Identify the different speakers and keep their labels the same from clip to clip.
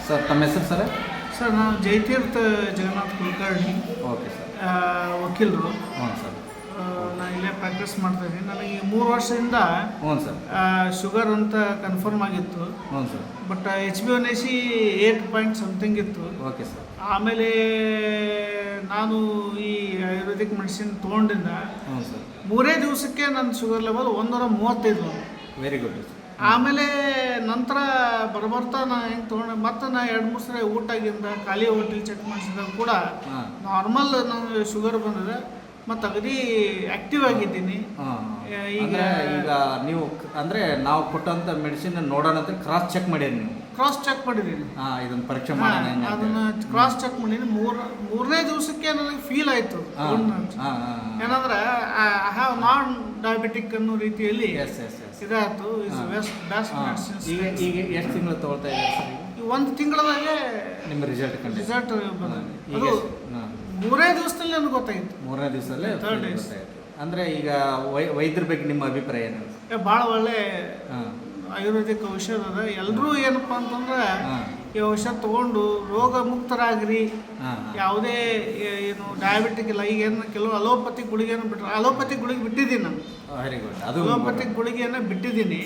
Speaker 1: Sir ತಮ್ಮ ಹೆಸರು sir?
Speaker 2: Sir ನಾನು ಜಯತೀರ್ಥ ಜಗನ್ನಾಥ್ ಕುಲಕರ್ಣಿ,
Speaker 1: ಓಕೆ ಸರ್.
Speaker 2: ವಕೀಲರು.
Speaker 1: ಹ್ಞೂ ಸರ್.
Speaker 2: ನಾನು ಇಲ್ಲೇ ಪ್ರಾಕ್ಟೀಸ್ ಮಾಡ್ತಾಯಿದ್ದೀನಿ. ನನಗೆ 3 ವರ್ಷದಿಂದ
Speaker 1: ಹ್ಞೂ ಸರ್.
Speaker 2: ಶುಗರ್ ಅಂತ ಕನ್ಫರ್ಮ್ ಆಗಿತ್ತು.
Speaker 1: ಹ್ಞೂ sir.
Speaker 2: But HbA1c 8 point something ಇತ್ತು.
Speaker 1: Okay sir.
Speaker 2: ಆಮೇಲೆ ನಾನು ಈ ಆಯುರ್ವೇದಿಕ್ ಮೆಡಿಸಿನ್ ತೊಗೊಂಡಿದ್ದ
Speaker 1: ಹ್ಞೂ ಸರ್.
Speaker 2: 3 ದಿವಸಕ್ಕೆ ನನ್ನ ಶುಗರ್ ಲೆವೆಲ್ 135.
Speaker 1: Very good.
Speaker 2: ಆಮೇಲೆ ನಂತರ ಬರ್ತಾ ನಾ ಹೆಂಗೆ ತೊಗೊಂಡೆ, ಮತ್ತು ನಾ 2-3 ಸರಿ ಊಟಗಿಂದ ಖಾಲಿ ಹೋಟೆಲ್ ಚೆಕ್ ಮಾಡಿಸಿದಾಗ ಕೂಡ ನಾರ್ಮಲ್ ನನಗೆ ಶುಗರ್ ಬಂದಿದೆ ಮತ್ತು ಅಗದಿ ಆ್ಯಕ್ಟಿವ್ ಆಗಿದ್ದೀನಿ.
Speaker 1: ಈಗ ನೀವು ಅಂದರೆ ನಾವು ಕೊಟ್ಟಂಥ ಮೆಡಿಸಿನ್ ನೋಡೋಣ ಅಂತ ಕ್ರಾಸ್ ಚೆಕ್ ಮಾಡ್ಯಾರ ನೀವು?
Speaker 2: ಕ್ರಾಸ್ ಚೆಕ್ ಮಾಡಿದ್ದೀನಿ.
Speaker 1: ಇದನ್ನು ಪರೀಕ್ಷೆ ಮಾಡೋಣ
Speaker 2: ಅದನ್ನು ಕ್ರಾಸ್ ಚೆಕ್ ಮಾಡೀನಿ. ಮೂರನೇ ದಿವಸಕ್ಕೆ ನನಗೆ ಫೀಲ್ ಆಯಿತು ಏನಂದ್ರೆ ಐ ಹ್ಯಾವ್ ನಾನ್ ಡಯಾಬಿಟಿಕ್ ಅನ್ನೋ ರೀತಿಯಲ್ಲಿ ಇದಾಯ್ತು. Best medicines.
Speaker 1: ಈಗ ಎಷ್ಟು ತಿಂಗಳು ತೊಗೊಳ್ತಾ ಇದ್ದಾರೆ?
Speaker 2: 1 ತಿಂಗಳದಾಗೆ
Speaker 1: ನಿಮ್ಮ ರಿಸಲ್ಟ್
Speaker 2: ಬಂದಿದೆ. ಅದು 3 ದಿವಸದಲ್ಲಿ ನನಗೆ ಗೊತ್ತಾಗಿತ್ತು.
Speaker 1: 3ನೇ ದಿವಸದಲ್ಲೇ ಗೊತ್ತಾಯಿತು. ಅಂದರೆ ಈಗ ವೈದ್ಯರ ಬಗ್ಗೆ ನಿಮ್ಮ ಅಭಿಪ್ರಾಯ ಏನು?
Speaker 2: ಭಾಳ ಒಳ್ಳೆ ಆಯುರ್ವೇದಿಕ್ ಔಷಧ ಅದ. ಎಲ್ಲರೂ ಏನಪ್ಪ ಅಂತಂದ್ರೆ ಈ ಔಷಧ ತೊಗೊಂಡು ರೋಗ ಮುಕ್ತರಾಗ್ರಿ. ಯಾವುದೇ ಏನು ಡಯಾಬಿಟಿಕ್ ಇಲ್ಲ. ಈಗ ಏನು ಕೆಲವು ಅಲೋಪತಿ ಗುಳಿಗೆಯನ್ನು ಬಿಟ್ಟರೆ, ಅಲೋಪತಿ ಗುಳಿಗೆ ಬಿಟ್ಟಿದ್ದೀನಿ ನಾನು.
Speaker 1: Very good. ಅದು
Speaker 2: ಅಲೋಪತಿ ಗುಳಿಗೆಯನ್ನು ಬಿಟ್ಟಿದ್ದೀನಿ.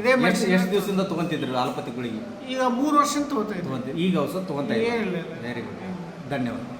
Speaker 2: ಇದೇ
Speaker 1: ಎಷ್ಟು ದಿವಸದಿಂದ ತೊಗೊಂತಿದ್ರು ಅಲೋಪತಿ ಗುಳಿಗೆ?
Speaker 2: ಈಗ 3 ವರ್ಷದಿಂದ ತೊಗೊತಾ ಇದ್ದೀನಿ.
Speaker 1: ಈಗ ಔಷಧ ತೊಗೊತಾ ಇದ್ದೀನಿ.
Speaker 2: ಏನಿಲ್ಲ.
Speaker 1: Very good. ಧನ್ಯವಾದ.